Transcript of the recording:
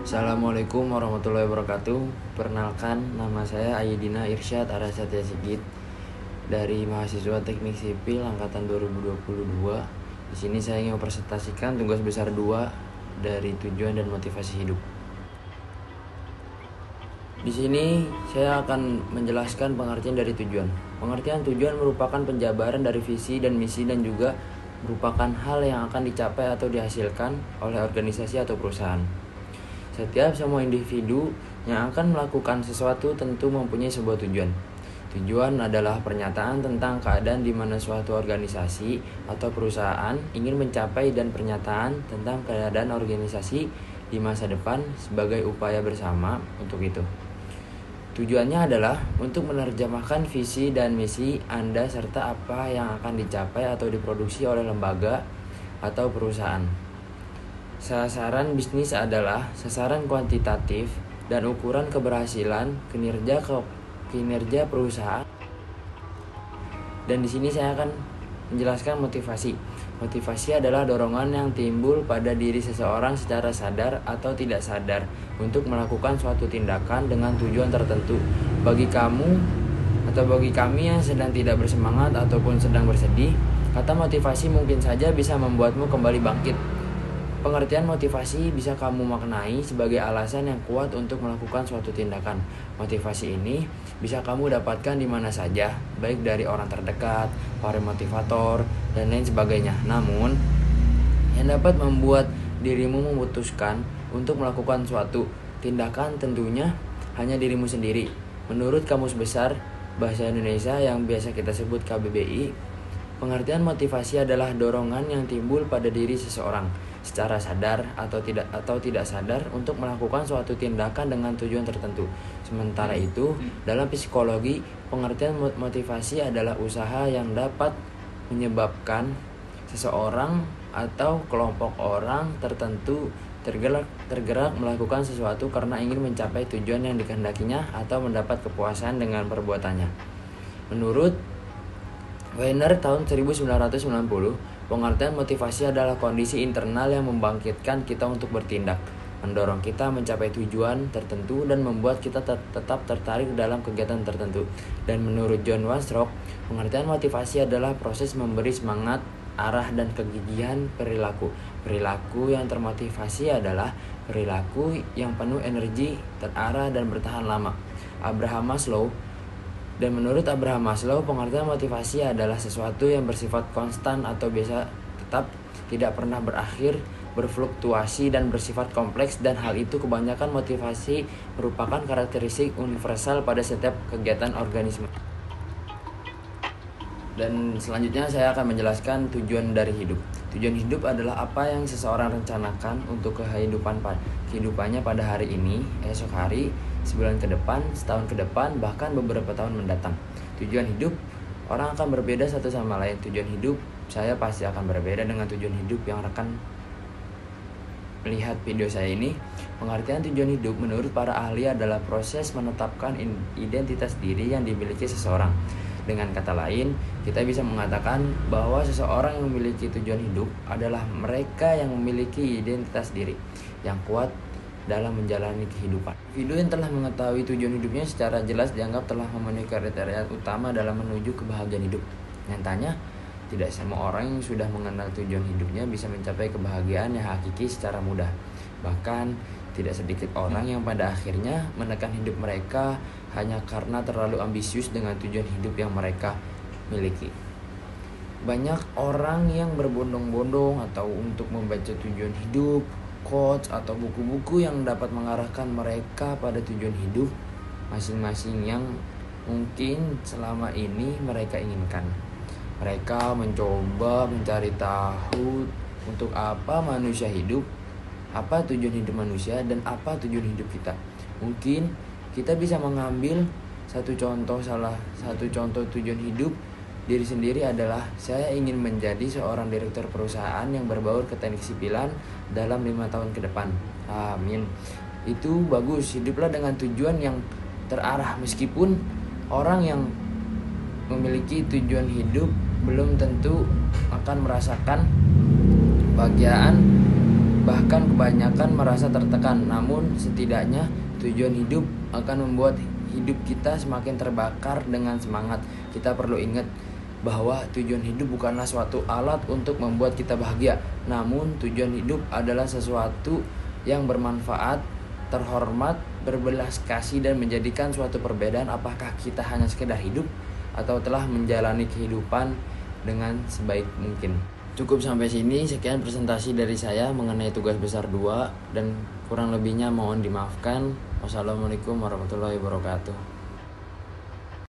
Assalamualaikum warahmatullahi wabarakatuh. Perkenalkan, nama saya Ayedina Irsyad Arasatya Sigit dari mahasiswa Teknik Sipil angkatan 2022. Di sini saya ingin mempresentasikan tugas besar 2 dari tujuan dan motivasi hidup. Di sini saya akan menjelaskan pengertian dari tujuan. Pengertian tujuan merupakan penjabaran dari visi dan misi dan juga merupakan hal yang akan dicapai atau dihasilkan oleh organisasi atau perusahaan. Setiap semua individu yang akan melakukan sesuatu tentu mempunyai sebuah tujuan. Tujuan adalah pernyataan tentang keadaan di mana suatu organisasi atau perusahaan ingin mencapai dan pernyataan tentang keadaan organisasi di masa depan sebagai upaya bersama untuk itu. Tujuannya adalah untuk menerjemahkan visi dan misi Anda serta apa yang akan dicapai atau diproduksi oleh lembaga atau perusahaan. Sasaran bisnis adalah sasaran kuantitatif dan ukuran keberhasilan kinerja perusahaan. Dan di sini saya akan menjelaskan motivasi. Motivasi adalah dorongan yang timbul pada diri seseorang secara sadar atau tidak sadar untuk melakukan suatu tindakan dengan tujuan tertentu. Bagi kami yang sedang tidak bersemangat ataupun sedang bersedih, kata motivasi mungkin saja bisa membuatmu kembali bangkit. Pengertian motivasi bisa kamu maknai sebagai alasan yang kuat untuk melakukan suatu tindakan. Motivasi ini bisa kamu dapatkan di mana saja, baik dari orang terdekat, para motivator, dan lain sebagainya. Namun, yang dapat membuat dirimu memutuskan untuk melakukan suatu tindakan tentunya hanya dirimu sendiri. Menurut Kamus Besar Bahasa Indonesia yang biasa kita sebut KBBI, pengertian motivasi adalah dorongan yang timbul pada diri seseorang secara sadar atau tidak sadar untuk melakukan suatu tindakan dengan tujuan tertentu. Sementara itu, dalam psikologi, pengertian motivasi adalah usaha yang dapat menyebabkan seseorang atau kelompok orang tertentu tergerak melakukan sesuatu karena ingin mencapai tujuan yang dikehendakinya atau mendapat kepuasan dengan perbuatannya. Menurut Weiner tahun 1990, pengertian motivasi adalah kondisi internal yang membangkitkan kita untuk bertindak, mendorong kita mencapai tujuan tertentu dan membuat kita tetap tertarik dalam kegiatan tertentu. Dan menurut John Wasrock, pengertian motivasi adalah proses memberi semangat, arah dan kegigihan perilaku. Perilaku yang termotivasi adalah perilaku yang penuh energi, terarah dan bertahan lama. Dan menurut Abraham Maslow, pengertian motivasi adalah sesuatu yang bersifat konstan atau biasa tetap, tidak pernah berakhir, berfluktuasi dan bersifat kompleks, dan hal itu kebanyakan motivasi merupakan karakteristik universal pada setiap kegiatan organisme. Dan selanjutnya saya akan menjelaskan tujuan dari hidup. Tujuan hidup adalah apa yang seseorang rencanakan untuk kehidupannya pada hari ini, esok hari, sebulan ke depan, setahun ke depan, bahkan beberapa tahun mendatang. Tujuan hidup orang akan berbeda satu sama lain. Tujuan hidup saya pasti akan berbeda dengan tujuan hidup yang rekan melihat video saya ini. Pengertian tujuan hidup menurut para ahli adalah proses menetapkan identitas diri yang dimiliki seseorang. Dengan kata lain, kita bisa mengatakan bahwa seseorang yang memiliki tujuan hidup adalah mereka yang memiliki identitas diri yang kuat dalam menjalani kehidupan. Individu yang telah mengetahui tujuan hidupnya secara jelas dianggap telah memenuhi kriteria utama dalam menuju kebahagiaan hidup. Nyatanya, tidak semua orang yang sudah mengenal tujuan hidupnya bisa mencapai kebahagiaan yang hakiki secara mudah. Bahkan, tidak sedikit orang yang pada akhirnya menekan hidup mereka hanya karena terlalu ambisius dengan tujuan hidup yang mereka miliki. Banyak orang yang berbondong-bondong atau untuk membaca tujuan hidup, quotes atau buku-buku yang dapat mengarahkan mereka pada tujuan hidup masing-masing yang mungkin selama ini mereka inginkan. Mereka mencoba mencari tahu untuk apa manusia hidup, apa tujuan hidup manusia, dan apa tujuan hidup kita. Mungkin kita bisa mengambil salah satu contoh tujuan hidup diri sendiri adalah saya ingin menjadi seorang direktur perusahaan yang berbaur ke teknik sipilan dalam 5 tahun ke depan. Amin. Itu bagus, hiduplah dengan tujuan yang terarah. Meskipun orang yang memiliki tujuan hidup belum tentu akan merasakan kebahagiaan Bahkan kebanyakan merasa tertekan. Namun setidaknya tujuan hidup akan membuat hidup kita semakin terbakar dengan semangat. Kita perlu ingat bahwa tujuan hidup bukanlah suatu alat untuk membuat kita bahagia. Namun tujuan hidup adalah sesuatu yang bermanfaat, terhormat, berbelas kasih, dan menjadikan suatu perbedaan apakah kita hanya sekedar hidup atau telah menjalani kehidupan dengan sebaik mungkin. Cukup sampai sini, sekian presentasi dari saya mengenai tugas besar 2 dan kurang lebihnya mohon dimaafkan. Wassalamualaikum warahmatullahi wabarakatuh.